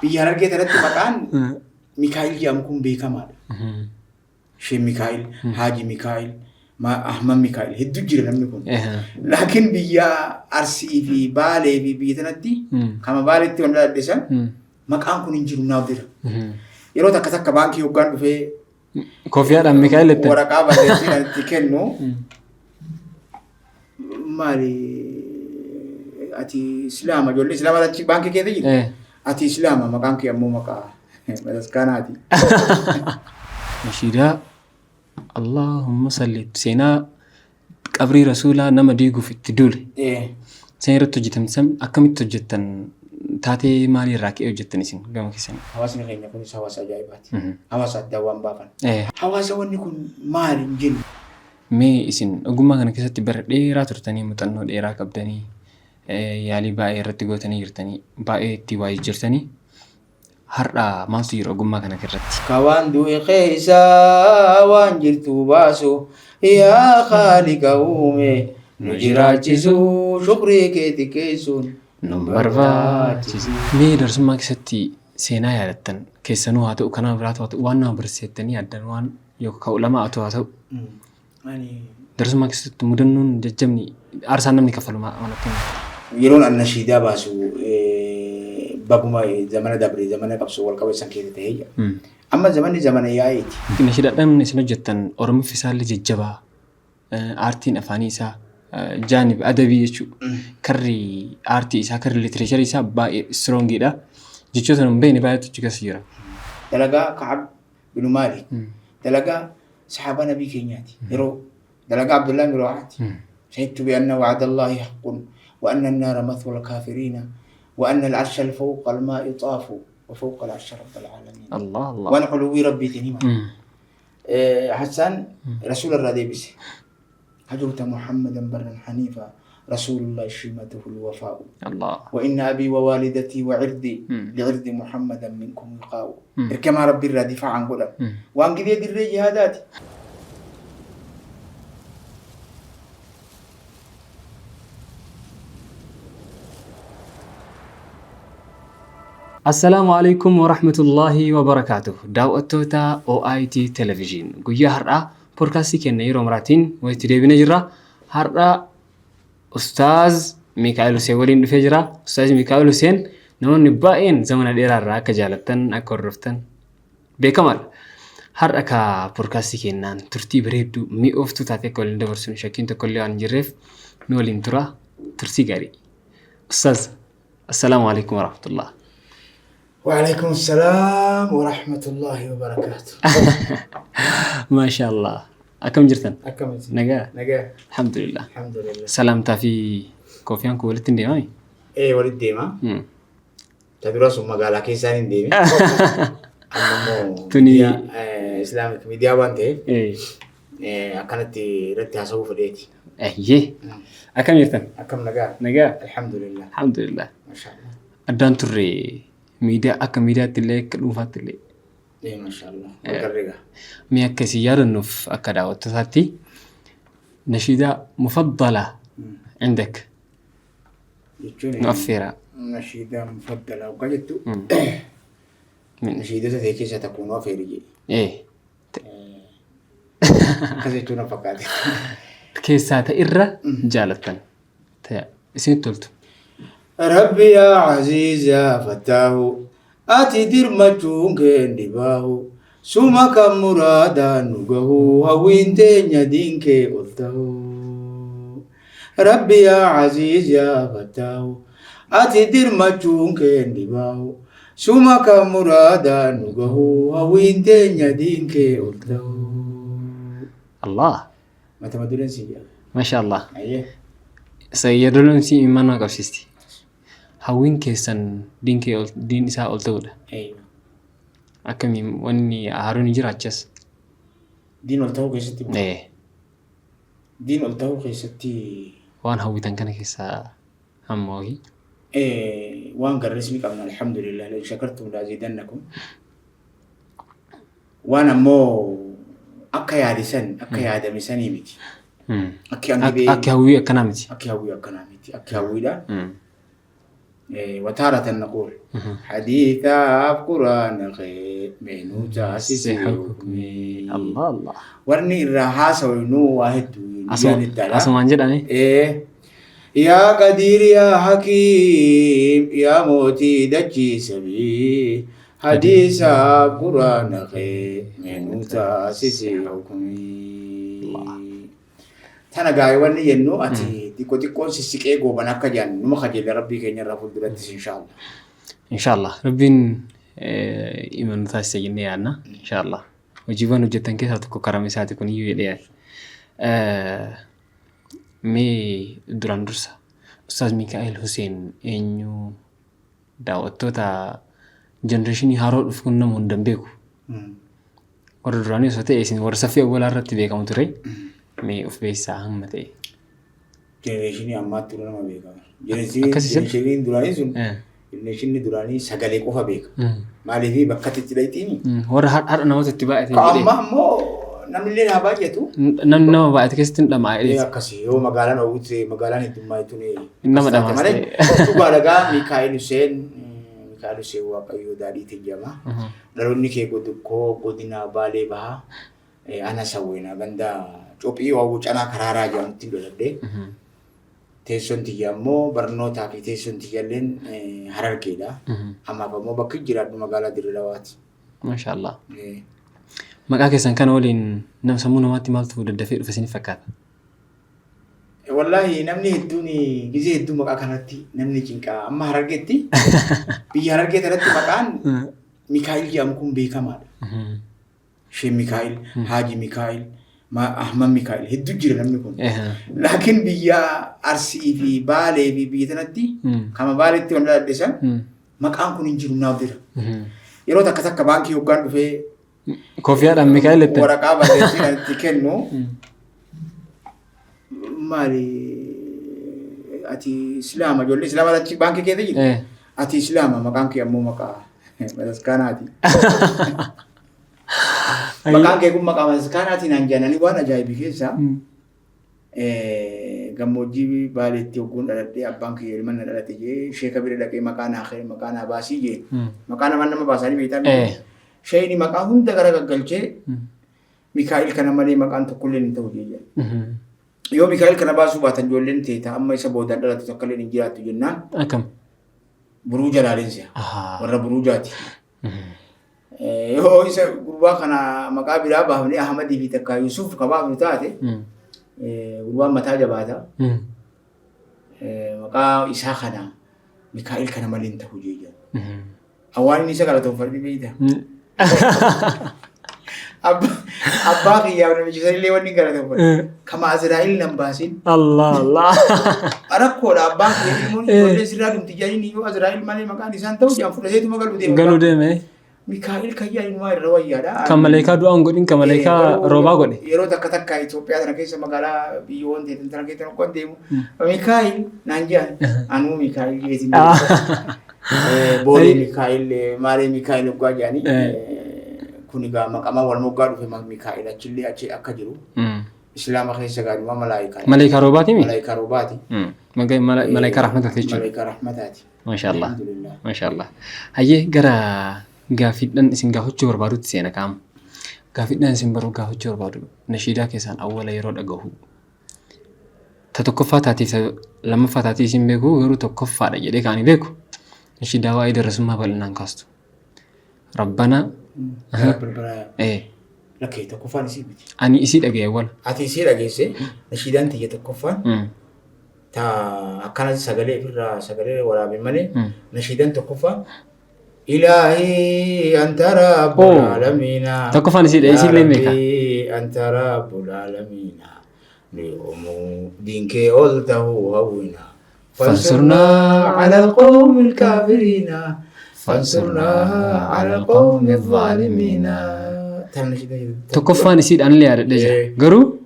بيجار كده رت مكان ميكائيل جامكم بيكمال شيء ميكائيل حاجي ميكائيل ما أحمد ميكائيل هدو جري لم يكن لكن بيا أرسي في بالي في بيتنا دي كما بالي تقول ديسان مكان كون ينجرو نادر يلو تكتك بانكي وكان في كوفيا لم ميكائيل ورقة بديسين تكنو مالي أتي إسلام جولي إسلام هذا شيء بانكي كذي أتي إسلام مكان كي أمو مكان بس كان أتي نشيدا اللهم صل سينا قبري رسولا نما ديغو في التدول سيرة تجتم سم أكمل تجتن تاتي مالي راكي وجتني سين قام كيسن حواسني غير يكون حواس عجائبات حواس الدوام بافن حواس وني يكون مالي جن مي اسين أقوم أنا كيسة تبر ديرا ترتني متنو ديرا كبدني يالي باي رتقوتني يرتني باي تيواي جرتني هرا ما صير أقوم أنا كرت كوان دوي خيسا وان جرتو باسو يا خالق أومي نجراجسو شكري كيتي كيسون نمبرفاتشيسو مي درسما كيستي سينا يالتن كيسانو هاتو كنا براتو هاتو وانا برسيتني عدن وان يوكا علماء أتو هاتو درسما كيستي مدنون ججمني أرسان نمني كفلو ما أنا يرون النشيدة باسو بابما زمان دبري زمان قبسو والكوي سنكيري تهيجا أما زمان يايتي نشيدة دم نسنو جتن أورم في سال ججبا آرتين أفانيسا جانب أدبي يشو كري آرتي إسا كري لتريشر إسا باي سترونجي دا جيشو تنم بيني بايتو جيكا سيرا دلقا كعب بن مالك دلقا صحابة نبي كينياتي يرو دلقا عبد الله بن رواحتي شهدت بأن وعد الله حق وأن النار مثوى الكافرين وأن العرش الفوق الماء طاف وفوق العرش رب العالمين الله وأن علوي ربي تنيما حسن رسول الرادي بسي هجرت محمدا برا حنيفا رسول الله شيمته الوفاء الله وإن أبي ووالدتي وعردي لعرض محمدا منكم وقاء كما ربي الرادفع عن قدر وأن قد يدر جهاداتي السلام عليكم ورحمة الله وبركاته دعوتوتا OIT تلفزيون قويا هرأ بودكاستي كنا يروم راتين ويتدي بنجرة هرأ أستاذ ميكائيل حسين فجرة أستاذ ميكائيل حسين نون نبائين زمن الإيران راك جالتن أكورفتن بكمال هرأ كا بودكاستي كنا ترتيب ريبدو مي أفتو تاتي كل دورسون شاكين تكلي عن جريف نولين ترى ترسي غاري أستاذ السلام عليكم ورحمة الله وعليكم السلام ورحمة الله وبركاته ما شاء الله أكم جرتن أكم نجا الحمد لله سلامتا في كوفيان كولتين ديماي إيه ولد ديما تبي ثم قال لك إنسان ديمي توني إسلامك ميديا وانته إيه أكنت رتها سوف ديتي إيه أكم جرتن أكم نجا الحمد لله ما شاء الله أدان تري ميديا أكم ميديا تلك كلوفات تلك إيه ما شاء الله مكررة ميا كسيار النف أكدا وتساتي نشيدة مفضلة عندك نوفيرا نشيدة مفضلة وقلت نشيدة ذيك ستكون وفيري إيه كزيتونا فقط كيسات إرّا جالتن اسمي تلت ربي يا عزيز يا فتاه آتي دير مجون كندباه سوما كمرادا نغه هوين تنيا دينك ألته ربي يا عزيز يا فتاه آتي دير مجون كندباه سوما كمرادا نغه هوين تنيا دينك ألته الله ما تمدلن سيا ما شاء الله أيه سيدلون سي إيمانا قبسيستي هاوين كيسان دين إساء ألتودا أيوة أكمي واني أهاروني جراجس دين ألتو كيستي إيه دين ألتو كيستي وان هاوي تنكنا كيسا هموهي إيه وان قرسمي كمان الحمد لله لو شكرتم لازيدنكم وانا مو أكا يادسان أكا يادمساني ميتي أكي هاوي أكنامتي أكي هاوي دا وتارة نقول حديثا قرآن خير منو تاسس حكمي الله الله ورني الرحاسة وينو واحد يعني الدلع أسمان جداني يا قدير يا حكيم يا موتي دجي سبي حديثا قرآن خير منو تاسس حكمي تانا قاي ورني ينو أتي تكون سيسيكي قوبانا كجان نما خجل ربي كيني رفض دلتس إن شاء الله إن شاء الله ربين إيمان تاسس جني أنا إن شاء الله وجيبان وجدتن كذا تكو كرامي ساعتي كوني يلي مي دران درسا أستاذ ميكائيل حسين إنيو دعوتو تا جنريشني هارو فكنا مندم بيكو ورد دراني سوتي إيسين ورسافي أولا رتي بيكا متري مي أف بيسا هم متي جنريشني أمات ترونا ما بيكا جنريشني دراني سن جنريشني دراني سجالي كوفا بيكا مالي في بكتة تلاقيني ورد هاد أنا وقت تباعي كأما مو namni illee baay'atu namni nama baay'ate keessatti hin dhama'e akkasii yoo magaalaan oowwite magaalaan heddummaaytuun nama dhamaastee dhugaa dhagaa Miikaa'el Huseen Waaqayyoo daadhiitiin jedhama dhaloonni kee godina Baalee Bahaa ana sawweenaa ganda Cophii waawuu canaa karaaraa jedhamutti godhadhee teessoon tiyya ammoo barnootaa fi teessoon tiyyalleen Harargeedha ammaaf ammoo bakki jiraadhu magaalaa Dirree Dhawaati. Maashaallah. Maqaa keessan kan waliin nama sammuu namaatti maaltu daddafee dhufe isin fakkaata? Wallaahi namni hedduun gizee hedduu maqaa kanatti namni cinqaa amma Harargeetti biyya Harargee irratti maqaan Miikaa'el jedhamu kun beekamaadha. Sheekh Miikaa'el, Haaji Miikaa'el, Ahmad Miikaa'el hedduu jira namni kun. Laakiin biyya Arsii fi Baalee fi biyya sanatti kama Baaleetti wanta addeessan maqaan kun hin jiru naaf jira. Yeroo takka takka baankii hoggaan dhufee Kofiyaadhaan Miikaa'el itti waraqaa barreessee itti kennu maali ati Islaama ijoollee Islaama achi baankii keessa jirti ati Islaama maqaan kee ammoo maqaa Madaskaanaati. Maqaan kee kun maqaa Madaskaanaati naan jedhanii waan ajaa'ibii keessa gammoojjii Baaleetti hogguun dhaladhee abbaan kee ilma na dhalate jee sheeka bira dhaqee maqaa naa kee maqaa naa baasii jee maqaa nama baasanii beektaa Sheeyni maqaa hunda gara gaggalchee Miikaa'el kana malee maqaan tokkollee hin ta'u jee. Yoo Miikaa'el kana baasuu baatan ijoolleen teeta amma isa boodaan dhalatu tokkollee hin jiraattu jennaan. Akkam. Buruu jalaaleensa. Warra buruu jaati. Yoo isa gurbaa kana maqaa biraa baafnee Ahmadii fi takkaa Yuusuf kabaafnu taate gurbaan mataa jabaata. Maqaa isaa kana Miikaa'el kana malee hin ta'u jee. Awwaalni isa galatoonfadhi beeyta. Abbaa kiyyaa namichi sanillee wanni galatoonfadhi. Kama Azraa'il nan baasin. Allah Allah. Rakkoodha abbaan kiyyaa ilmoon ijoollee sirraa dhumti jedhanii yoo Azraa'il malee maqaan isaan ta'u jaan fudhateetuma galuu deema. Galuu deeme. Miikaa'el kayyaa ilmaa irra wayyaadha. Kan maleekaa du'aan godhin kan maleekaa roobaa godhe. Yeroo takka takka Itoophiyaa tana keessa magaalaa biyyoon teetan tana keessa tokkoon deemu. Miikaa'el naan jedhan anuu Miikaa'el jeetiin. Boori Miikaa'el maalee Miikaa'el oggaa jedhanii kun egaa maqamaa wal moggaa dhufe Miikaa'el achillee achi akka jiru Islaama keessa gaadhuma malaayikaa. Malaayikaa roobaati mi? Malaayikaa roobaati. Malaayikaa rahmataati jechuudha. Malaayikaa rahmataati. Maashaallah. Maashaallah. Hayyee gara gaaffiidhaan isin gaafachuu barbaadutti seena qaama. Gaaffiidhaan isin gaafachuu barbaadu nashiidaa keessaan awwala yeroo dhagahu. Ta tokkoffaa taatiif lammaffaa taatiif isin beeku garuu tokkoffaadha jedhee kaanii beeku. نشيدا وايد الرسمها بالنان كاستو ربنا لكي تكفى نسيبتي أني إسيد أجي أول أتي إسيد أجي سي نشيدا أنت يتكفى تا أكان سجلة في سجلة ولا بمني نشيدا تكفى إلهي أنت رب العالمين تكفى نسيد إسيد لين بيكا أنت رب العالمين اليوم دينك قلته هونا فانصرنا على القوم الكافرين فانصرنا على القوم الظالمين تكفى نسيد أنا اللي أرد قرو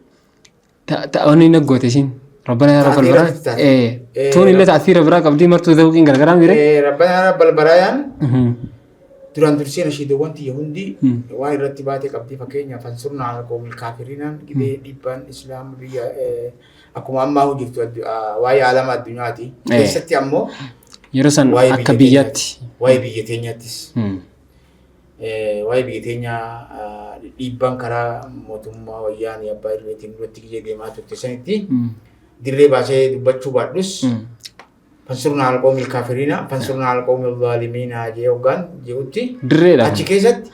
تأوني نقوتشين ربنا يا رب البرايا توني اللي تأثير براك أبدي مرتو ذوقين قرقرام يري ربنا يا رب البرايا duraan dursee nashiidawwanti Yahudii waa'ee irratti baatee qabdii fakkeenya fansurna ala qawmil kaafiriinaan gidee dhiibbaan islaama biyya akkuma ammaa hojjechuu waa'ee alama addunyaati keessatti ammoo يرسن أكبيات واي بيتينياتس واي بيتينيا إبان كرا موتوما ويان يباير بيتين بتيجي ديما تكتسنتي ديري باشة دبتشو بادوس فانصرنا على القوم الكافرين فانصرنا على القوم الظالمين جيوغان جيوتي دري لا أشكيزت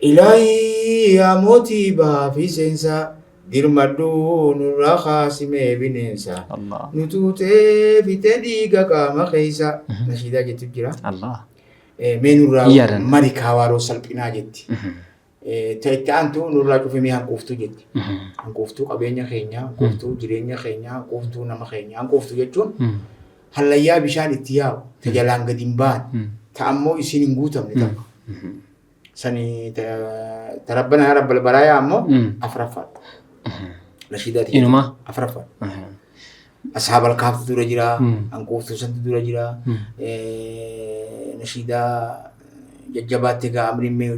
إلهي يا موتيبا في سنسا دير مدون راخاسمي بننسا الله نتوتي في تديقا كاما خيسا نشيدا جتب جرا الله من را يارن. مريكا وارو سلبنا جتي تأنتو نراجو في ميهان كوفتو جتي كوفتو قبينيا خينيا كوفتو جرينيا خينيا كوفتو نما خينيا كوفتو جتون هلا بشان اتياو تجلان قديمبان تأمو يسين نقوتم نتاك سني تربنا يا رب البرايا أمو أفرفات نشيداتي إنما أفرفات أصحاب الكهف تدور جرا أنكوف تسنت تدور جرا نشيدا ججبات تجا أمر من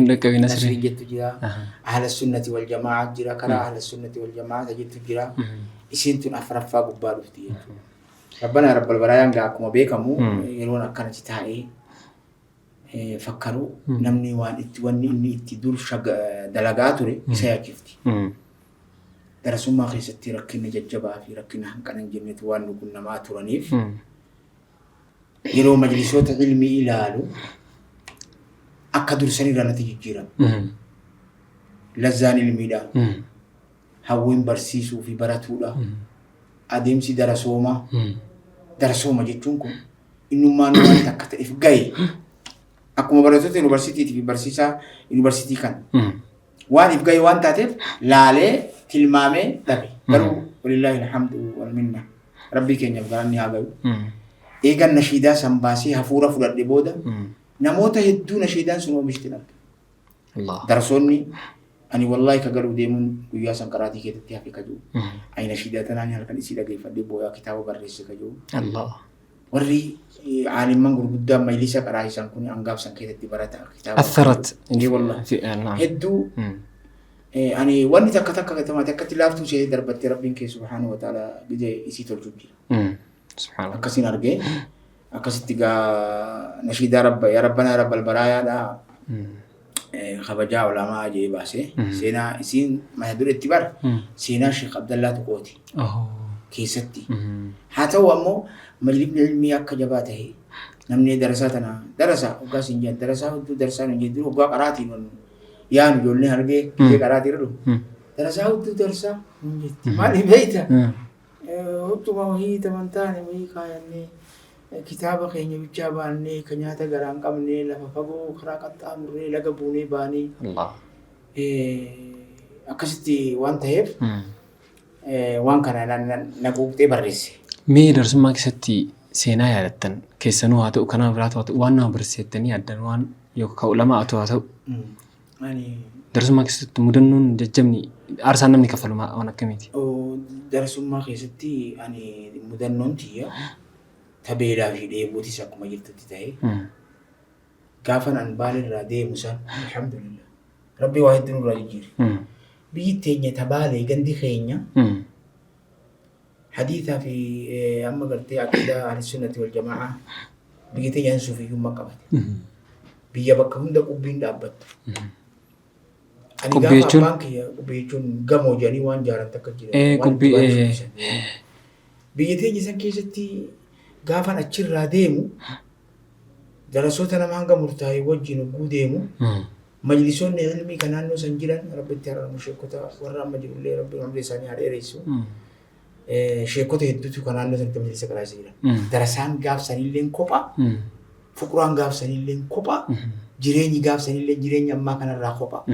لك بنسر جت جرا أهل السنة والجماعة جرا كرا أهل السنة والجماعة جت جرا إسنتون أفرفا قبار فتي ربنا رب البرايا نجاكم بيكمو يلون أكنا تتاعي فكروا نمني واني إني تدور شق دلقاتوري سياكفتي درسوا ما خيستي ركنا ججبا في ركنا هنكنا جنة وانو كنا ما ترانيف يلو مجلسوت علمي إلالو أكدر سني رانا تجيرا لزاني الميدا هاوين برسيسو في براتولا أديم سي درسوما جتونكم إنو ما نوان تكت إفقاي أكما براتوت يونيفرسيتي في برسيسا يونيفرسيتي كان وان إفقاي وان تاتف لالي تلمامي دبي برو ولله الحمد والمنة ربي كين يبغاني هذا إيجان نشيدا سامباسي هفورا فرد دبودا نموت هدو نشيدا سنو مشتنا الله درسوني أني والله كقولوا ديمون ويا سانكراتي كده تيافي كجو أي نشيدا تناني هلكن يصير كيف دبويا كتابه بريس كجو الله وري عالم من قرب قدام مجلسة كراهي سانكوني أنقاف سانكيت تبارتا كتابه أثرت إني والله نعم هدو أني واني تكتك كتما تكتلافتو شيء دربت ربك سبحانه وتعالى بده يسيط الجبير سبحان الله أكسين أرجع أكسي تجا نشيد رب يا ربنا رب البرايا دا خبجا علماء أجي باسه سينا سين ما يدور التبار سينا شيخ عبد الله تقوتي كيستي حتى هو أمو مجلب العلمي كجباته نمني درساتنا درسا وكاسين جن درسا ودو درسا نجدو وقا قراتي من يان جولني هرجع كي قراتي رلو درسا ودو درسا ما لي بيتا وقت ما هي تمنتاني وهي كايني كتابة خيني بتجاباني كنياتا غران كمني لفافو خراقات أمري لقبوني باني الله أكستي وان تهيب وان كان نقوب تبرسي مي درسما كستي سينا يالتن كيسنو هاتو كنا برات وانا برسيتني عدن وان يو كعلماء أتو يعني درسما كستي مدنون ججمني أرسلنا مني كفلوا ما أنا كميتي درسما كستي يعني مدنون تيا تبيلا في دي بوتي ساكو ما جرت تتاي كافن أن بالي رادي موسى الحمد لله ربي واحد نور راجير بيتيني تبالي جندي خينيا حديثا في أما قلت عقيدة أهل السنة والجماعة بيتيني أنسو في يوم مقابل بيا بكهم دا كوبين دابت أنا قام بانكي كوبيشون قامو جاني وان جارن تكجير كوبي بيتيني سانكيستي غافن أشير راديمو دراسوتنا مانغا مرتاي وجينو غوديمو مجلسون علمي كانانو سنجيران رب تعالى مشيكوتا ورا مجلولي رب عمري ساني على رئيسو شيكوتا هدوتو كانانو سنت مجلس كراسيرا درسان غاف سنيلين كوبا فقران غاف سنيلين كوبا جيريني غاف سنيلين جيريني أما كان را كوبا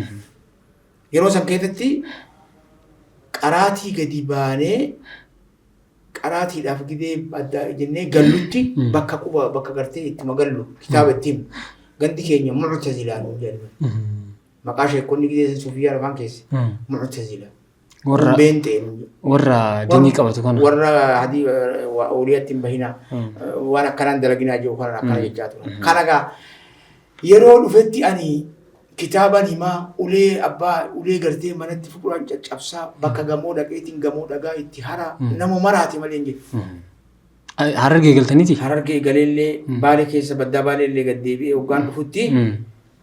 يرو سانكيتتي قراتي غديباني قراتي داف غدي بدا جنة غلوتي بكا كوبا بكا غرتي تمغلو كتاب التيم غندي كينيا معتزلة نقول مقاشة كوني كده سوفيا رفان كيس معتزلة ورا بنتين ورا ديني كابتو كنا ورا هذه أولياء تنبهنا وانا كان دلقنا جو كنا كان يجاتو كنا كا يرون فتي أني كتابني ما أولي أبا أولي قرتي ما نتفقوا عن جابسا بكا جمودا كيتين جمودا جا اتهارا نمو مراتي مالينجي Harargee galtaniiti? Harargee galeellee Baalee keessa baddaa Baaleellee gad deebi'ee hoggaan dhufutti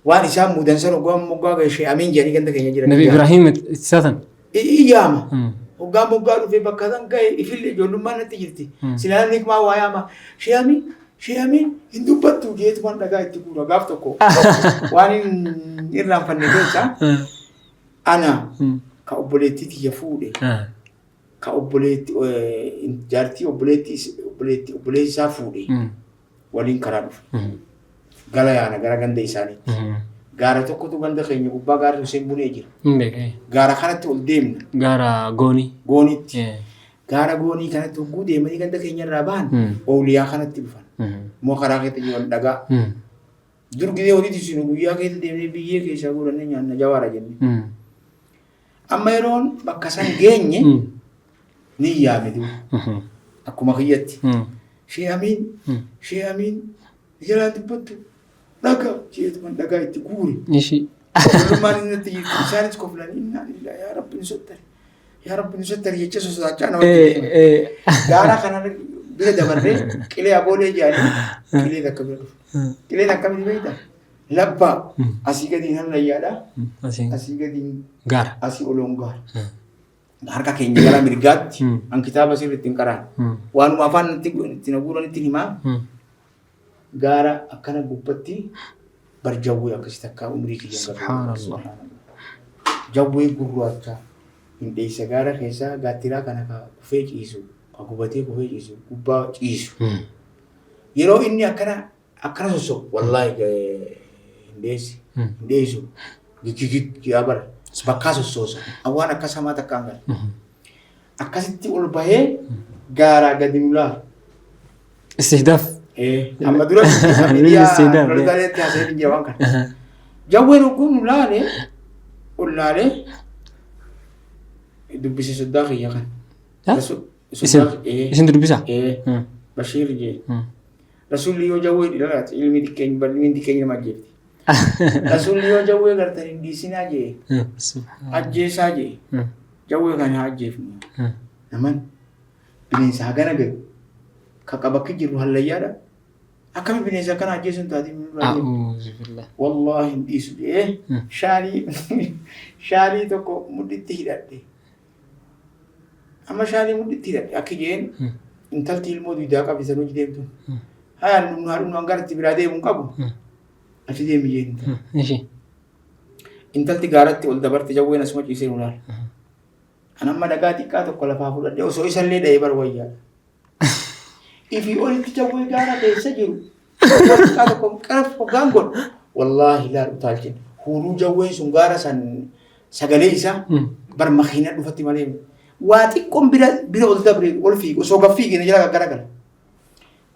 waan isaan mudansan hoggaan moggaa gashee amiin jedhanii ganda keenya jiran. Nabi Ibrahim isaatan? Iyyaama. Hoggaan moggaa dhufee bakka san ga'e ifillee ijoollummaan natti jirti. Silaan nikmaa waa yaama. Shee amiin hin dubbattu jeetumaan dhagaa itti guura gaaf tokko. Waan hin irraanfanne keessa ana ka obboleettii tiyya fuudhe. Ka obboleetti jaartii obboleetti isaa fuudhe waliin karaa dhufe. Gala yaana gara ganda isaaniitti. Gaara tokkotu ganda keenya gubbaa gaara Hussein Bunee jira. Gaara kanatti ol deemna. Gaara Goonii. Gooniitti. Gaara Goonii kanatti hogguu deemanii ganda keenya irraa bahan Ooliyaa kanatti dhufan. Moo karaa keessa jiran dhagaa. Durgidee horiitti sinu guyyaa keessa deemnee biyyee keessaa godhannee nyaanna jawaara jenne. Amma yeroon bakka san geenye ni yaame duuba. Akkuma kiyyatti. Shee amiin jalaa dubbattu dhagaa jeetumaan dhagaa itti guure. Walummaan inni natti jirti isaanis koflanii innaa illaa yaa rabbi nu sottari. Yaa rabbi nu sottari jecha sosodaachaa namatti deema. Gaara kanarra bira dabarree qilee aboolee jaanii qileen akka bira dhufu. Qileen akkamitti beektaa? Labbaa asii gadiin hallayyaadhaa. Asii gadiin gaara. Asii oloon gaara. Harka keenya gara mirgaatti an kitaaba sirriitti hin qaraan. Waanuma afaan itti naguuran itti himaa. Gaara akkana gubbatti barjawwee akkasitti akka umrii kiyyan Subhaanallah. Jawwee gurraacha hin dheessa gaara keessaa gaattiraa kana ka kufee ciisu ka gubatee kufee ciisu gubbaa ciisu. Yeroo inni akkana sosso wallaahi hin dheessu gigigig bara bakkaa sossoosa awwaan akka samaa takkaan gara. Akkasitti ol bahee gaaraa gadi nulaa. Istihdaaf. Amma dura miidiyaa lolgaleetti haasa'ee jira waan kana. Jawween hogguu nulaalee ol laalee dubbise soddaa kiyya kan. Isin dubbisaa? Bashiir jee. Rasuulli yoo jawwee dhidhalaati ilmi xiqqeenyi nama ajjeefti. Rasuulli yoo jawwee gartan hin dhiisinaa jee. Ajjeesaa jee. Jawwee kan haa ajjeefnu. Naman bineensa hagana gadu. Ka bakki jiru hallayyaadha. Akkami bineensa kana ajjeesuun taatee wallaahi hin dhiisu jee. Shaalii tokko mudhitti hidhadhe. Amma shaalii mudhitti hidhadhe akki jeen intalti ilmoo duudaa qabdi san hojii deemtu. Hayaan haadhuun hangaratti biraa deemuun qabu. Achi deemi jeen. Intalti gaaratti ol dabarte jawween asuma ciisee nulaal. Anamma dhagaa xiqqaa tokko lafaa fudhadhe osoo isallee dha'ee bar wayyaa. Ifi olitti jawwee gaara keessa jiru. Xiqqaa tokko qaraf hoggaan godhu. Wallaahi laal utaalchin. Huuruu jawween sun gaara san sagalee isaa bar makiina dhufatti malee. Waa xiqqoon bira ol dabre ol fiigu osoo gaffiigina jala garagala.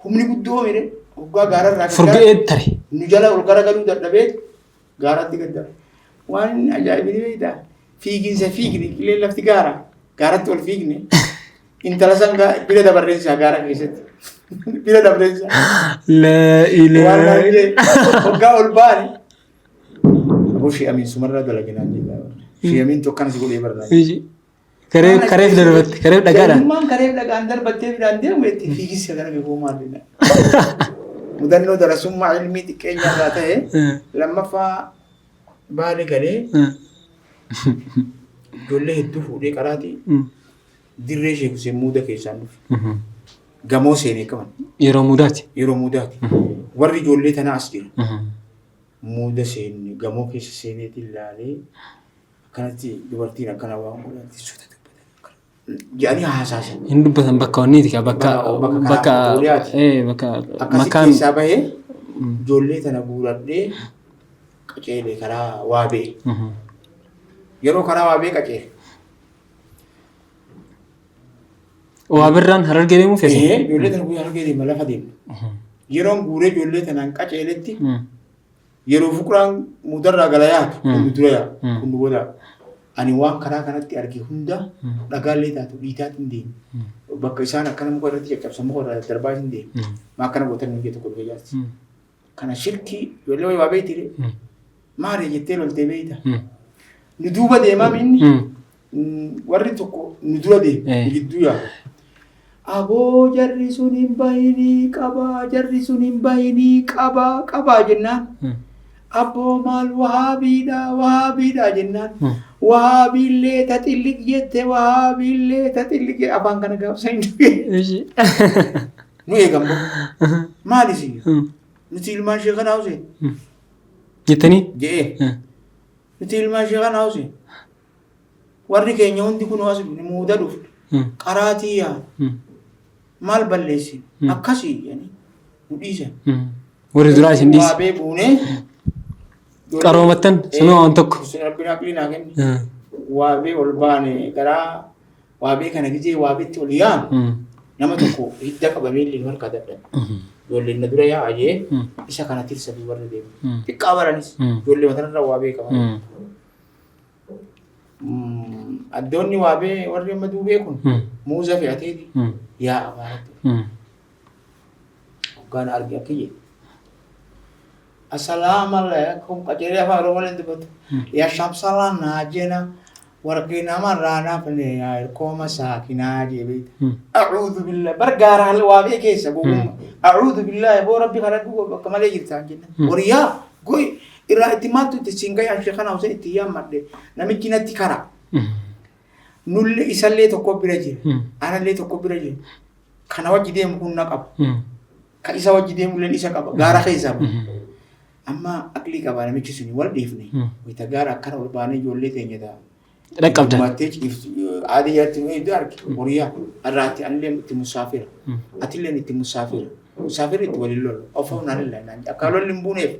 Humni guddoo mire hoggaa gaararraa furga'ee tare. Nu jala ol garagaluu dadhabee gaaratti gaddara. Waan ajaa'ibni beektaa fiiginsa fiigni qilee lafti gaaratti ol fiigne intala san bira dabarreensaa gaara keessatti. Bira dabarreensaa. La ilaaha. Hoggaa ol baane. Aboo Shee Amiin sumarraa dalaginaan jedhaa. Shee Amiin tokkana si godhee barnaa. Kareef darbatti, kareef dhagaadhaan. Ilmaan kareef dhagaan darbattee biraan deemu itti fiigisa gara beekuu maalidha. Mudannoo darasummaa ilmii xiqqeenya irraa ta'e lammaffaa Baalee galee ijoollee hedduu fuudhee qaraatii dirree Sheek Hussein Muudaa keessaan dhufe. Gamoo seenee qaban. Yeroo mudaati. Yeroo mudaati. Warri ijoollee tanaa as jira. Muudaa seenne gamoo keessa seeneeti ilaalee akkanatti dubartiin akkana waan godhatti suuta dubbatan. Jedhanii haasaasan. Hin dubbatan bakka wanniiti bakka akkasitti keessaa bahee ijoollee tana guuradhee qaceelee karaa waabee. Yeroo karaa waabee qaceele. Waabirraan Harargee deemuu feesi? Ijoollee tana guyyaa Harargee deema lafa deema. Yeroon guuree ijoollee tanaan qaceeletti yeroo fuquraan mudarraa gala yaatu kun dura yaatu kun booda ani waan karaa kanatti arge hunda dhagaallee taatu dhiitaatti hin deemu. Bakka isaan akkana muka irratti caccabsan muka irraa darbaa hin deemu. Maa akkana gootan hin geetu godhu jaarsi. Kana shirkii ijoollee wayii waa beeytire maali jettee loltee beeyta. Nu duuba deemaa minni warri tokko nu dura deemu gidduu yaadu. aboo jarri sun hin bahini qabaa jarri sun hin bahini qabaa jennaan abboo maal wahaabiidha jennaan wahaabiillee taxilliq jette wahaabiillee taxilliq afaan kana gaafsa hin dhuge nu eegambo maal isin nuti ilmaan sheekan hauseen jettanii jee nuti ilmaan sheekan hauseen warri keenya hundi kun wasu ni muuda dhufu qaraatiyaa maal balleessin akkasii yani nu dhiisan warri duraa isin dhiis waabee buunee qaroomattan sunoo waan tokko rabbiin aqlii naa kenni waabee ol baane garaa waabee kana gizee waabeetti ol yaanu nama tokko hidda qabamee illee harka dadhan ijoolleen na dura yaa'aa jee isa kana tirsa fi warri deemu xiqqaa baranis ijoollee matanarra waabee qaban addoonni waabee warri amma duubee kun muuza fe'ateeti yaa'a baratti hoggaan arge akka jedhe assalamu alaikum qajeelee afaan oromoo leen dubbatu yaa shamsala naajena warqii nama raanaa fane yaa ilkooma saakinaa jebeeta a'uudhu billahi bargaara hal waabee keessa gogumma a'uudhu billahi boo rabbi kadhadhu bakka malee jirtaan jenna wariyaa goy irraa itti maaltu itti siinqaa yaa sheekana huseen itti yaammadhe namichi natti kara nulle isallee tokko bira jira anallee tokko bira jira kana wajji deemu kun na qaba ka isa wajji deemu leen isa qaba gaara keessaa amma aqlii qaba namichi suni wal dhiifne wayita gaara akkana ol baanee ijoollee teenya ta'a dhaqqabdan maattee aadiyaatti nu iddoo arge horiyaa irraatti anilleen itti musaafira atilleen itti musaafira musaafirri itti waliin lolu ofoo naalilla akka lolli hin buuneef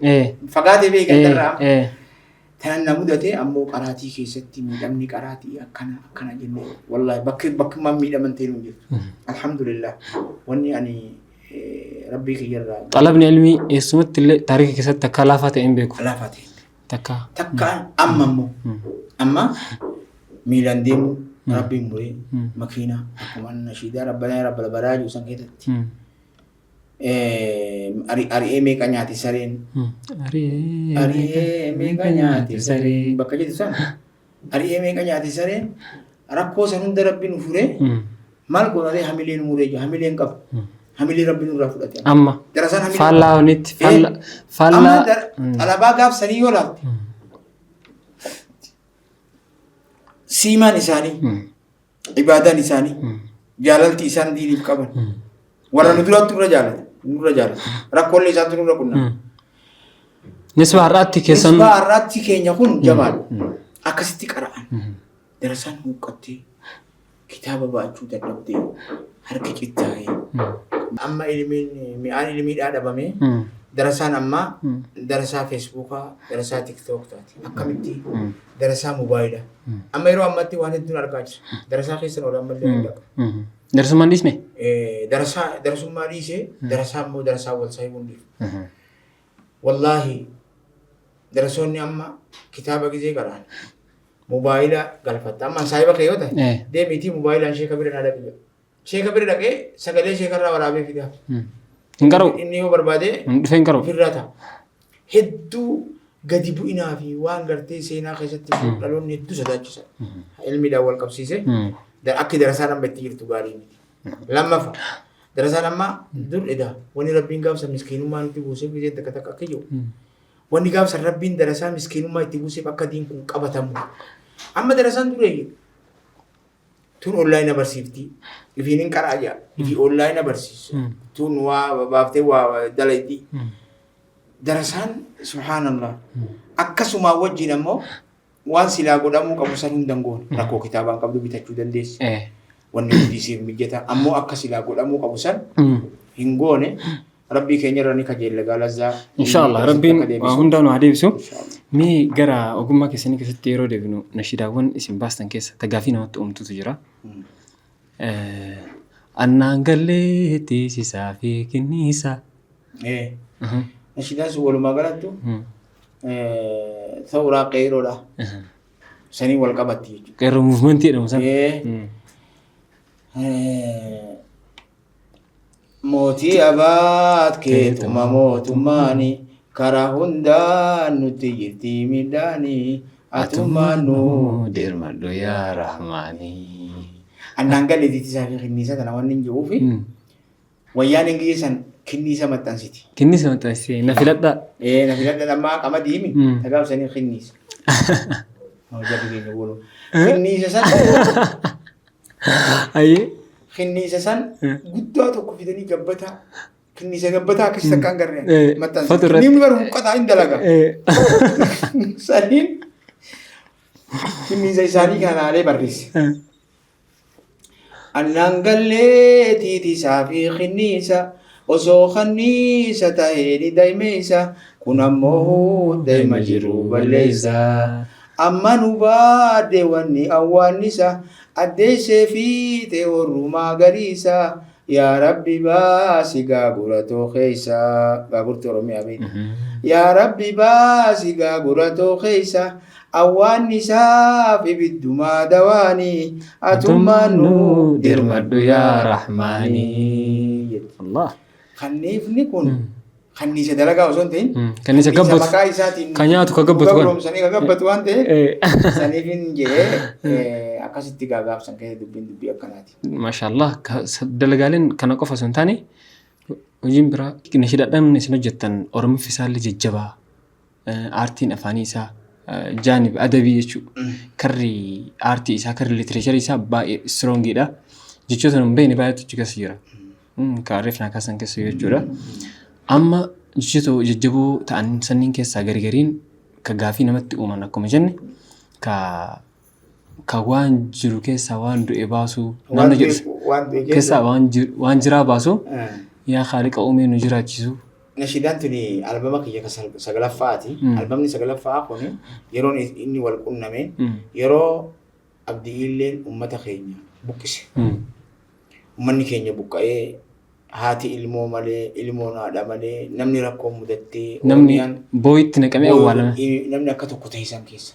fagaatee beekan darraa tanan na mudate ammoo qaraatii keessatti miidhamni qaraatii akkana jennee wallahi bakki maan miidhaman ta'e nu jirtu alhamdulillah wanni ani rabbii kiyyarraa xalabni ilmii eessumatti illee taarika keessatti akka laafaa ta'e hin beeku laafaa ta'e takka amma ammoo amma miilaan deemu rabbiin muree makiina akkuma nashiidaa rabbanaa rabbal baraajuu san keessatti ari'ee meeqa nyaati sareen ari'ee meeqa nyaati sareen bakka jedhu san ari'ee meeqa nyaati sareen rakkoo san hunda rabbiin furee maal godhatee hamileen muree jiru hamileen qabu hamilee rabbiin irraa fudhate amma faallaa honitti faallaa alabaa gaafsanii yoo laafte siimaan isaanii ibaadaan isaanii jaalalti isaan diiniif qaban warra nu duratti nurra jaalata rakkoolee isaatti nurra qunna nisba har'aatti keenya kun jabaadha akkasitti qara'an darasaan huqqattee kitaaba baachuu dadhabdee harki cittaa'ee amma mi'aan ilmiidhaa dhabamee darasaan amma darasaa feesbuukaa darasaa tiktook taati akkamitti darasaa mobaayilaa amma yeroo ammatti waan hedduun argaa jira darasaa keessan oolaa mallee hundaqa darasummaan dhiisne darasummaa dhiisee darasaa immoo darasaa wal saayibuu dhiisu wallaahi darasoonni amma kitaaba gizee qaraan mobaayila galfatta amma saayiba kee yoo ta'e deemiitii moobaayilaan sheeka bira naa dhaqee sheeka bira dhaqee sagalee sheekarraa waraabee fidaa hin qaru inni yoo barbaade dhufee hin qaru ofirraa ta'a hedduu gadi bu'inaa fi waan gartee seenaa keessatti dhaloonni hedduu sodaachisa ilmiidhaan wal qabsiise akka darasaan amma itti jirtu gaarii miti lammaffaa darasaan amma dur edaa wanni rabbiin gaafsa miskiinummaa nutti buusee gizee takka akka jiru wanni gaafsa rabbiin darasaa miskiinummaa itti buuseef akka diin kun qabatamu amma darasaan duree tun online abarsiifti ifiin qaraa jaa ifi online abarsiisa tun waa baaftee waa dalayti darasaan subhanallah akkasuma wajjin ammoo waan silaa godhamuu qabu san hundan goone rakkoo kitaabaan qabdu bitachuu dandeessi wanni hundi mijjata ammoo akka silaa godhamuu qabu san hin goone rabbii keenya irra ni kajeella gaalazaa inshallah rabbiin hundaanu haa deebisu mee gara ogummaa keessanii keessatti yeroo deebinu nashiidaawwan isin baastan keessa tagaafii namatti uumtutu jira annaan gallee tiisisaa fi kinniisaa nashiidaan sun walumaa galattu ta'uraa qeeroodha sanii wal qabatti jechuudha qeerroo muuvmentii jedhamu san mootii abaat keetuma mootummaani karaa hundaan nutti jirti midhaani atummaan nu dirmadhu yaa rahmaanii Annaan galee tiitisaa fi kinniisa kana waan hin jiruufi wayyaan hin geessan kinniisa maxxansiti. Kinniisa maxxansiti na filadhaa. Na filadhaa ammaa qamadii mi tagaabsanii kinniisa. Jarri keenya wolo. Kinniisa san. Ayyee. Kinniisa san guddaa tokko fidanii gabbataa. Kinniisa gabbataa akkasii takkaan garreen maxxansa. Nimni bara huqqataa hin dalaga. Saniin kinniisa isaanii kanaalee barreesse. Annaan gallee tiitisaa fi kinniisa osoo kanniisa ta'ee ni daa'imeessa kun ammoo daa'ima jiru balleessa. Amma nu baadde wanni awwaannisa addeessee fi ta'e horrumaa gariisa. Yaa Rabbi baasi gaaguratoo keessa gaagurti Oromiyaa beekti. Yaa Rabbi baasi gaaguratoo keessa awwaannisaa fi biddumaa dawaanii atummaan nu dirmadhu yaa Rahmaanii. Allah. Kanniifni kun kanniisa dalagaa osoo hin ta'in kanniisa gabbatu maqaa isaatiin kan nyaatu ka gabbatu kan gabromsanii ka gabbatu waan ta'eef saniifin jedhee akkasitti gaagaabsan keessatti dubbii akkanaati. Maashaallah dalagaaleen kana qofa osoo hin taane hojiin biraa nashiidhaan isin hojjettan Oromoof isaallee jajjabaa aartiin afaanii isaa jaanib adabii jechuudha. Karri aartii isaa karri litireesharii isaa baay'ee strongidha. Jechoota hin beekne baay'eetu achi keessa jira. Kaarreef naa kaasan keessa jechuudha. Amma jechoota jajjaboo ta'an sanniin keessaa gargariin ka gaafii namatti uuman akkuma jenne ka waan jiru keessaa waan du'e baasu namni jedhu keessaa waan jiraa baasu yaa Khaaliqa uumee nu jiraachisu. Nashiidaan tuni albama kiyya sagalaffaati. Albamni sagalaffaa kun yeroo inni wal qunname yeroo abdiilleen uummata keenya buqqise. Uummanni keenya buqqa'ee haati ilmoo malee ilmoon haadha malee namni rakkoo mudattee namni boo'itti naqamee awwaalame namni akka tokko ta'isan keessa.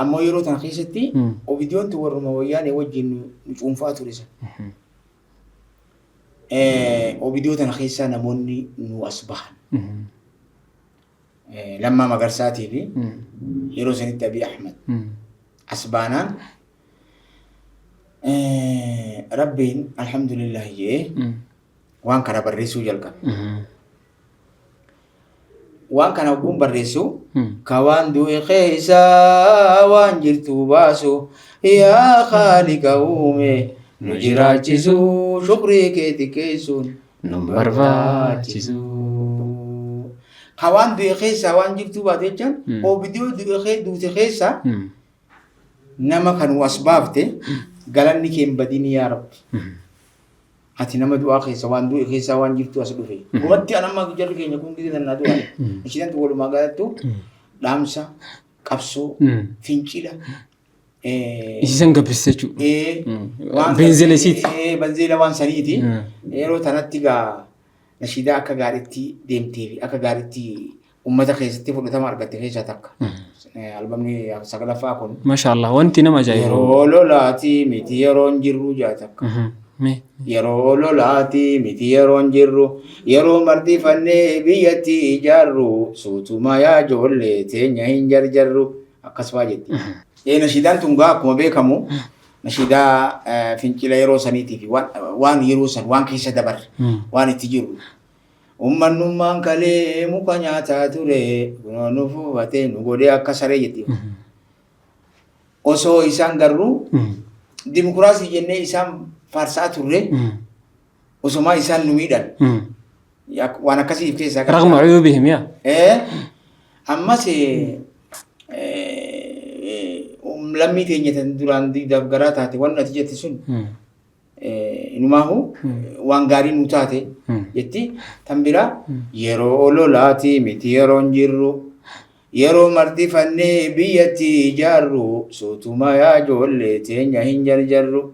Ammoo yeroo tana keessatti obidiyoon tu warruma wayyaanee wajjin nu cuunfaa ture san. Obidiyoo tana keessaa namoonni nu as bahan. Lammaa Magarsaatii fi yeroo sanitti Abiy Ahmed as baanaan Rabbiin alhamdulillah jee waan kana barreessuu jalqabe. Waan kana ogguun barreessu ka waan du'e keessaa waan jirtu baasu yaa Khaaliqa uume nu jiraachisu shukrii keeti keessuun nu barbaachisu. Ka waan du'e keessaa waan jirtu baate jechaan obidiyoo duute keessaa nama kan was baafte galanni kee hin badini yaa Rabbi. Ati nama du'aa keessa waan du'e keessaa waan jirtu as dhufe. Gumatti anamma jarri keenya kun gidi nannaa du'aa. Ishiitantu walumaa galattu dhaamsa qabsoo fincila. Isiisan gabbise jechuudha. Beenzila isiiti. Beenzila waan saniiti. Yeroo tanatti gaa nashiidaa akka gaariitti deemtee fi akka gaariitti uummata keessatti fudhatama argatte keessaa takka. Albamni sagalaffaa kun. Maashaallah wanti nama ajaa'ibu. Yeroo lolaati miti yeroon jirru jaatakka. Yeroo lolaati miti yeroon jirru yeroo martifannee biyyatti ijaarru suutuma yaa ijoollee teenya hin jarjarru akkas fa'aa jetti. Nashiidaan tun gaa akkuma beekamu nashiidaa fincila yeroo saniitiif waan yeroo san waan keessa dabarre waan itti jiru. Uummanummaan kalee muka nyaataa ture nu fuufatee nu godhee akka saree jetti. Osoo isaan garuu dimokiraasii jennee isaan faarsaa turre osoma isaan nu miidhan waan akkasiif keessaa qaba. Raqma uyuubihim yaa. Ammas lammii teenya tan duraan diigdaaf garaa taate waan ati jette sun inumaahu waan gaarii nu taate jetti tan biraa yeroo lolaati miti yeroon jirru yeroo martifannee biyyatti ijaarru suutuma yaa ijoollee teenya hin jarjarru.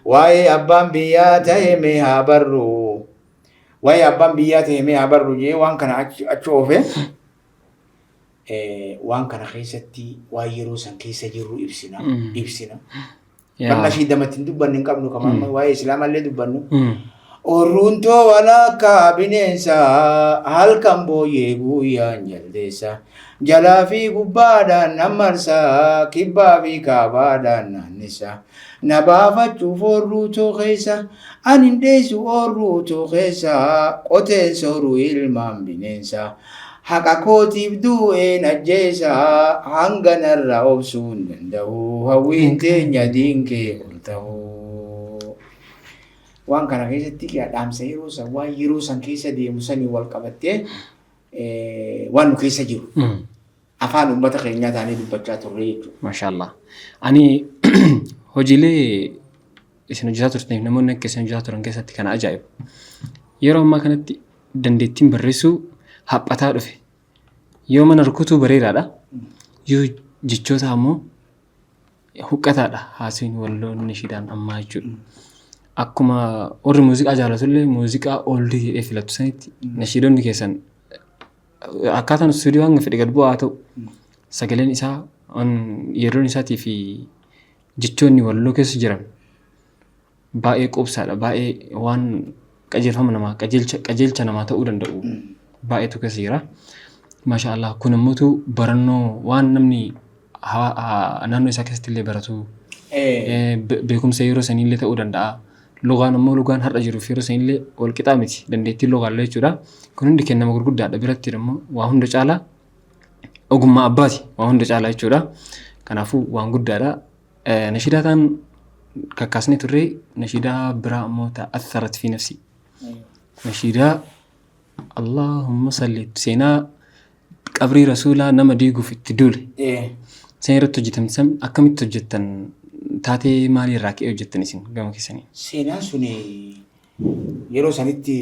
Waa'ee abbaan biyyaa ta'e mee haa barru. Waa'ee abbaan biyyaa ta'e mee haa barru jee waan kana achi oofe waan kana keessatti waan yeroo san keessa jirru ibsina. Bakka ishii damatti hin dubbanne hin qabnu kamaan waa'ee islaamallee dubbannu. Orrunto walakka bineensa halkan booyyee guyyaan jaldeessa jalaa fi gubbaadhaan nammarsa kibbaa fi kaabaadhaan naannessa na baafachuuf orruutoo keessa ani hin dheessu orruutoo keessa qoteen sooruu ilmaan bineensa haqa kootiif du'een ajjeesa hanga narra obsuu hin danda'u hawwiin teenya diinkee ol ta'u. Waan kana keessatti dhaamsa yeroo san keessa deemu sanii wal qabattee waan nu keessa jiru afaan uummata keenyaa taanee dubbachaa turre jechuudha. Maashaallah. Ani hojiilee isin hojjetaa turtaniif namoonni akka isin hojjetaa turan keessatti kana ajaa'ibu. Yeroo ammaa kanatti dandeettiin barreessuu haphataa dhufe. Yoo mana rukutuu bareedaadha. Yoo jechoota ammoo huqqataadha. Haasawni walloonni shidaan ammaa jechuudha. Akkuma warri muuziqaa jaalatullee muuziqaa oldii jedhee filattu sanitti nashiidonni keessan akkaataan istuudiyoo hanga fedhe gad bu'aa ta'u sagaleen isaa yeroon isaatii fi jechoonni walloo keessa jiran baay'ee qubsaadha. Baay'ee waan qajeelfama namaa qajeelcha namaa ta'uu danda'u baay'eetu keessa jira. Maashaallah kun immoo barannoo waan namni naannoo isaa keessatti illee baratu beekumsa yeroo sanillee ta'uu danda'a. Lugaan ammoo lugaan har'a jiruuf yeroo sanillee wal qixaa miti dandeettiin lugaallee jechuudha. Kun hundi kennama gurguddaadha. Biratti immoo waa hunda caalaa ogummaa abbaati waa hunda caalaa jechuudha. Kanaafuu waan guddaadha. Nashiidaataan kakkaasnee turre nashiidaa biraa ammoo ta'atharat fi nafsi. Nashiidaa Allahumma salli seenaa qabrii rasuulaa nama diiguuf itti duule. Seen irratti hojjetamsan akkamitti hojjettan taatee maalii irraa ka'ee hojjettan isin gama keessanii? Seenaan sun yeroo sanitti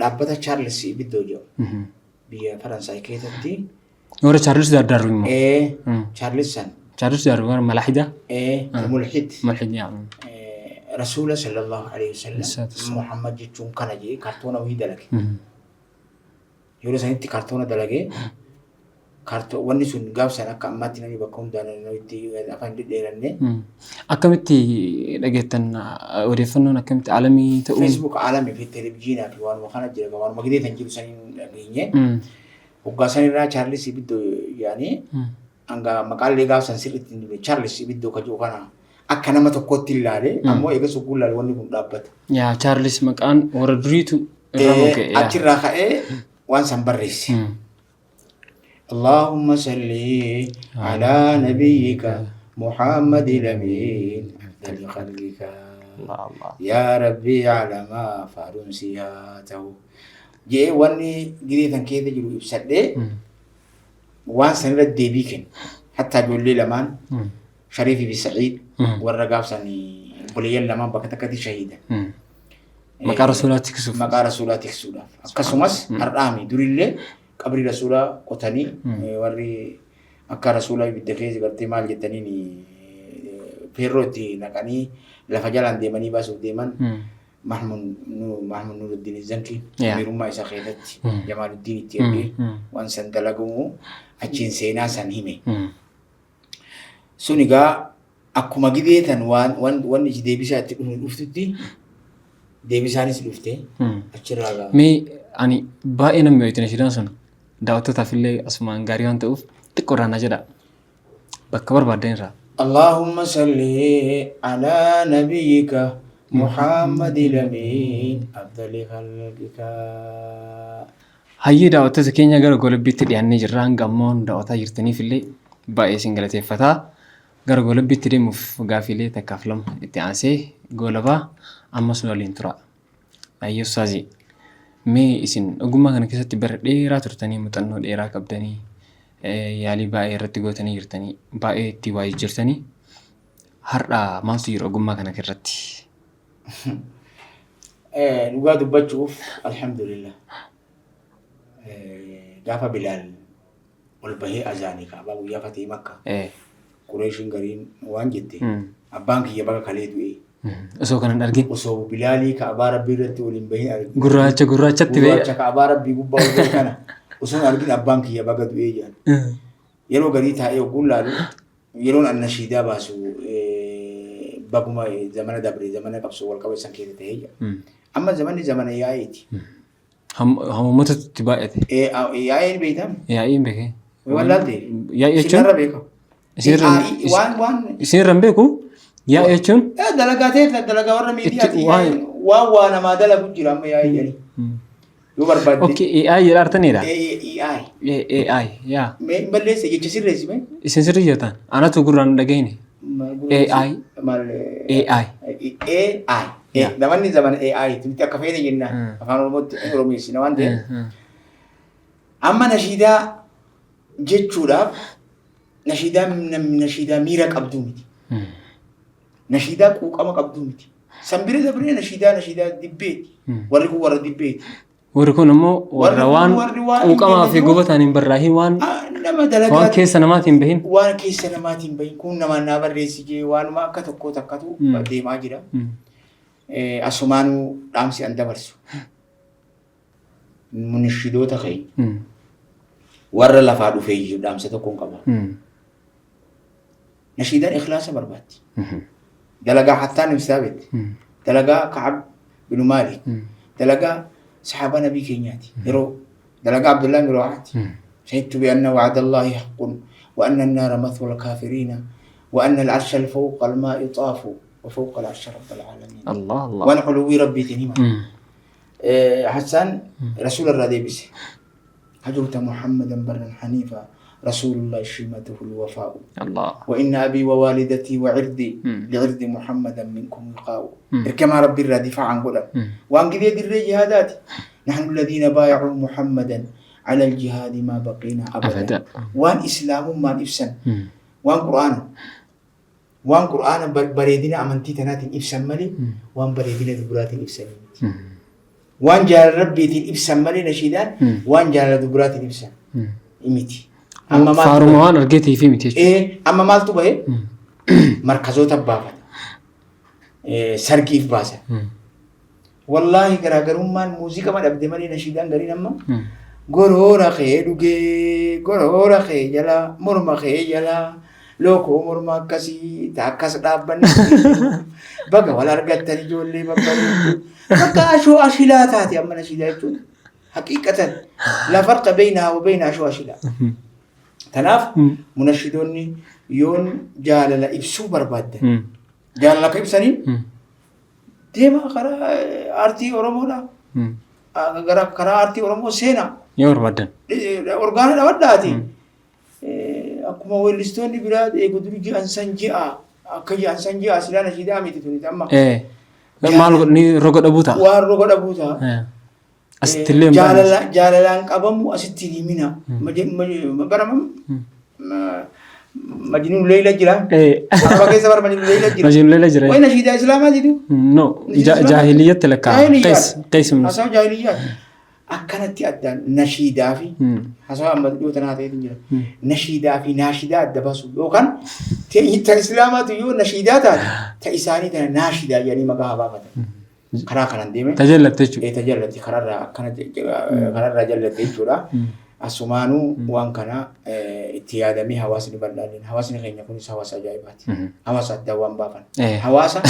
dhaabbata Chaarlis Ibiddoo jedhamu biyya Faransaay keessatti. Warra Chaarlis Daardaarru immoo? Chaarlis san. Chaarlis Daardaarru warra Malaaxidaa? Mulxid. Mulxid yaa. Rasuula sallallahu alaihi wasallam Muhammad jechuun kana jee kaartoona wayii dalage. Yeroo sanitti kaartoona dalagee wanni sun gaafsan akka ammaatti namni bakka hundaan itti afaan dheeranne. Akkamitti dhageettan odeeffannoon akkamitti alamii ta'uu? Facebook alamii fi televezyiinaa fi waanuma kana jira waanuma gidee kan jiru saniin dhageenye. Hoggaa sanirraa Chaarlis Ibiddoo yaanii hanga maqaallee gaafsan sirriitti hin jiru Chaarlis Ibiddoo ka jiru kana akka nama tokkotti ilaale ammoo eega sugguu ilaale wanni kun dhaabbata. Yaa Chaarlis maqaan warra duriitu irraa muke. Achirraa ka'ee waan san barreesse. اللهم صل على نبيك محمد الأمين أفضل خلقك يا ربي على ما فرنسياته جي واني جديدا كذا جلو يبسده وان سنرد ديبيكن حتى جول لي لمان شريفي بسعيد والرقاب سني بليان لمان بكتكتي شهيدا مقا رسولاتك سوف أكسومس أرامي دوري اللي qabri rasuulaa qotanii warri akka rasuulaa ibidda keessa gartee maal jettaniin feerroo itti naqanii lafa jalaan deemanii baasuuf deeman Mahmud Nuruddin Zanki amirummaa isaa keessatti Jamaaluddin itti ergee waan san dalagamu achiin seenaa san hime. Sun egaa akkuma gideetan waan itti deebisaa itti dhuftutti deebisaanis dhuftee achirraa gaa. Mee ani baay'ee namni ho'itin ashidaan sun daawwattootaaf illee asumaan gaarii waan ta'uuf xiqqoo irraa na jedha bakka barbaaddan irraa. Allahumma salli ala nabiyyika Muhammadi lamiin afdali khalqika. Hayyee daawwattoota keenya gara golobbiitti dhiyaannee jirra. Hanga ammoo daawwataa jirtaniif illee baay'ee isin galateeffataa. Gara golobbiitti deemuuf gaafiilee takkaaf lama itti aansee golobaa ammas waliin tura. Hayyee Ustaazii. Mee isin ogummaa kana keessatti bara dheeraa turtanii muuxannoo dheeraa qabdanii yaalii baay'ee irratti gootanii jirtanii baay'ee itti waa jirtanii har'a maaltu jiru ogummaa kana irratti? Dhugaa dubbachuuf alhamdulillah gaafa Bilaal ol bahee azaanii kaabaa guyyaa fatee Makka Qureeshiin gariin waan jette abbaan kiyya baga kalee du'e. Osoo kanan argin. Osoo Bilaalii Kaabaa Rabbii irratti waliin bahee argin. Gurraachatti ba'e. Gurraacha Kaabaa Rabbii gubbaa waliin kana osoo argin abbaan kiyya baga du'ee jedhan. Yeroo garii taa'ee ogguun laalu yeroon annashiidaa baasu baguma zamana dabre zamana qabsoo wal qabeessan keessa ta'ee jedha. أما زمان يايتي هم متى تبايت ياين بيتم ياين بك ولا دي يا يجون سنرة بيكو يصير رمبيكو يا يجون دلقات ورا ميديا وانا ما دلقوا جرام ياي يبربد اوكي اي ارتني دا اي يا بلس يجسر رسمي سنسرية انا تقول دغيني اي zaman AI timti akka feene jenna afaan oromootti oromeessina waan ta'eef amma nashiidaa jechuudhaaf nashiidaa miira qabduu miti nashiidaa quuqama qabduu miti sanbiree dabree nashiidaa dibbeeti warri kun warra dibbeeti warri kun immoo warra waan quuqamaa fi gobataan hin barraahin waan keessa namaatiin bahin kun namaan naa barreessi jee waanuma akka tokkoo takkatu deemaa jira asumaanuu dhaamsi an dabarsu munishidoota kee warra lafaa dhufee jiru dhaamsa tokkoon qaba nashiidaan ikhlaasa barbaatti dalagaa hattaan ibsaabet dalagaa Ka'ab bin Maalik dalagaa sahaaba nabii keenyaati yeroo dalagaa Abdullah bin Rawahat shahidtu bi anna wa'da Allahi haqqun wa anna an-naara mathwa al-kaafiriina wa anna al-'arsha fawqa al-maa'i taafu وفوق العرش رب العالمين الله وانا علوي ربي تنيما حسن رسول الرادي بس هجرت محمدا برا حنيفا رسول الله شيمته الوفاء الله وإن أبي ووالدتي وعردي لعرض محمدا منكم وقاء كما ربي الرادفع عن قدر وأن قد الجهادات نحن الذين بايعوا محمدا على الجهاد ما بقينا أبدا وأن إسلام ما نفسا وأن قرآن بريدنا أمانتي تناتين إفسام مالي وان بريدنا دبراتين إفسام وان جال ربي تين إفسام مالي نشيدان وان جال دبراتين إفسام إميتي أما ما فارمان أرجيتي في ميتي أما مال تبغى مركزو تبافة سرقيف باسا والله كراغرون مان موسيقى ما دبدي مالي نشيدان غري نما غورورا خي جلا مرما خي جلا لوكو مرما كسي تاكس دابن بقى ولا رجعت تجولي بقى شو أشيلاتها أما نشيلاتو حقيقة لا فرق بينها وبين شو أشيلات تناف منشدوني يون جاللا إبسو برباد جاللا كيف سني ديما خرا أرتي أورمولا خرا أرتي أورمو سينا يور بدن أورغانا دوداتي akkuma weellistoonni biraa eeguuduri ji'an san ji'a akka ji'an san ji'a silaan ashiidaa miti tuni amma maal ni roga dhabuuta waan roga dhabuuta asittillee jaalalaan qabamu asitti himina baramam majnuun leeyla jira arba keessa bar majnuun leeyla jira wayna ashiidaa islaamaa jiru no jaahiliyyatti lakka qees asaw jaahiliyyaa akkanatti addaan nashiidaa fi hasawa amma dhiyoo tanaa ta'eetu jira nashiidaa fi naashidaa adda basu yookaan ta islaamaatu yoo nashiidaa taate ta isaanii tana naashidaa jedhanii maqaa haa baafatan karaa kanan deeme tajallatte jechuudha tajallatti kararraa akkana kararraa jallatte jechuudha asumaanuu waan kana itti yaadamee hawaasni bal'aaleen hawaasni keenya kunis hawaasa ajaa'ibaati hawaasa addaa waan baafan hawaasa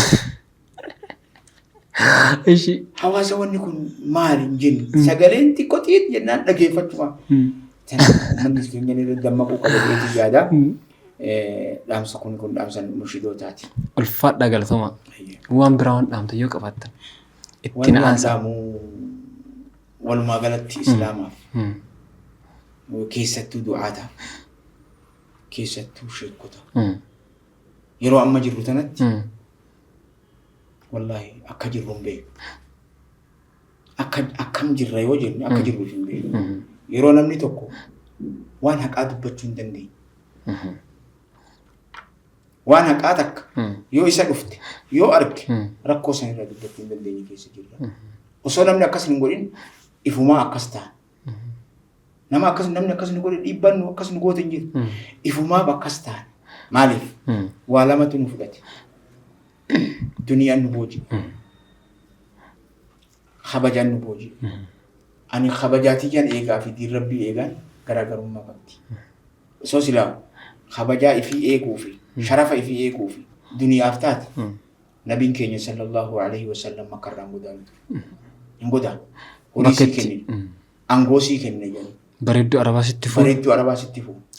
hawaasa wanni kun maali hin jennu sagaleen xiqqoo xiqqoo jennaan dhageeffachuma manni keenya ni dammaquu qaba jeetii yaada dhaamsa kun dhaamsa mushidootaati ulfaadha galatoma waan biraa waan dhaamta yoo qabaattan itti na'aasamu walumaa galatti islaamaaf keessattuu du'aata keessattuu sheekota yeroo amma jirru tanatti والله أكجرهم بيه أكم جرّا يوجد أكجرهم بيه يرون أمني توكو وان هكاد بتشون دندي وان هكادك يو إسا دفت يو أرك ركو سنين رد بتشون دندي كيس جرّا وصل أمني أكسر نقولين إفما أكستا نما أكسر نمني أكسر نقولين إبان أكسر نقول تنجيل إفما بكستا مالف وعلامة نفلت دنيا نبوجي خبجان نبوجي أنا خبجاتي جان إيجا في دي ربي إيجان غرغرهم ما بقتي سوسيلا خبجا في إيجو في شرف في إيجو في دنيا أفتات نبي كينيا صلى الله عليه وسلم مكرم مدان ينقدا وريسي كيني أنغوسي كيني يعني بريدو أربعة ستفو بريدو 4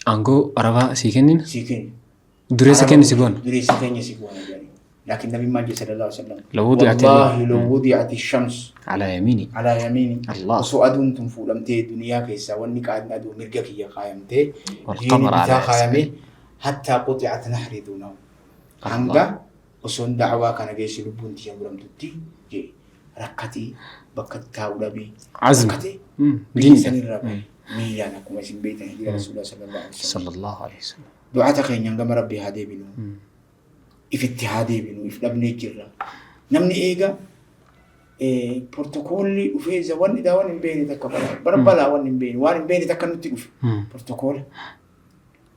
أنغو أربعة سيكنين سيكيني دريسة كيني سيكون دريسي كيني سيكون يعني لكن النبي ما صلى الله عليه وسلم لو وضعت والله لو وضعت الشمس على يميني الله وسؤادون تنفولمتي دنيا كيسا وانك قاعد ادو مرقك يا قايمتي والقمر على قايمي حتى قطعت نحري دونه هنگا وسون دعوا كان جيش لبونتي يمرم تتي جي ركتي بكت تاولبي عزم دين سنين ربي ميلانا كما سين بيتنا دي رسول الله صلى الله عليه وسلم دعاتك ينغم ربي هادي بنو ifatti haadee binu if dhabnee jirra namni eega protokoolli dhufeessa wanni waan hin beekne takka balbalaa waan hin beekne takka nutti dhufe protokoola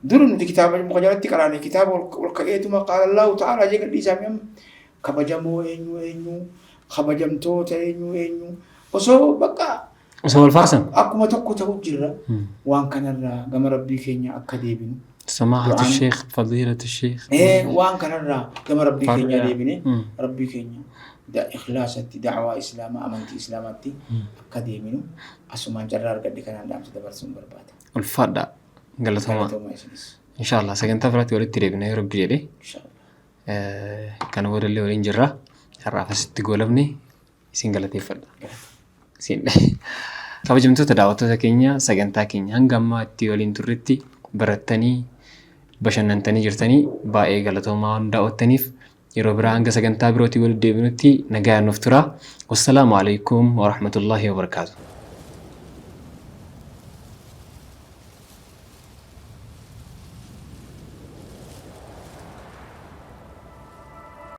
dura nuti kitaaba muka jalatti qaraane kitaaba ol ka'eetuma qaala Allahu ta'ala jee gadhiisaa mi'amma kabajamoo eenyu kabajamtoota eenyu osoo bakka osoo wal faarsan akkuma tokko ta'u jirra waan kanarraa gama rabbii keenya akka deebinu سماحة الشيخ فضيلة الشيخ وان كان الرا كما ربي كينيا ليبني ربي كينيا دا إخلاصتي دعوة إسلام أمانتي إسلامتي كديمينو أسمان جرار قد كان عندهم تدبرسون بربادا الفادا قالت هما إن شاء الله سكن تفرت ولد تريبنا يا ربي لي إن شاء الله كان ورد اللي ولين جرا شرف ستقول ابني سينجلتي فردا سين كابجمتو تدعوتو تكينيا سكن تاكينيا هنگما تي ولين ترتي برتني bashannantanii jirtanii baay'ee galatoomaa waan daawwattaniif yeroo biraa hanga sagantaa birootii walitti deebinutti nagaan nuuf tura. Wassalaamu alaikum wa rahmatullahi wa barakaatuh.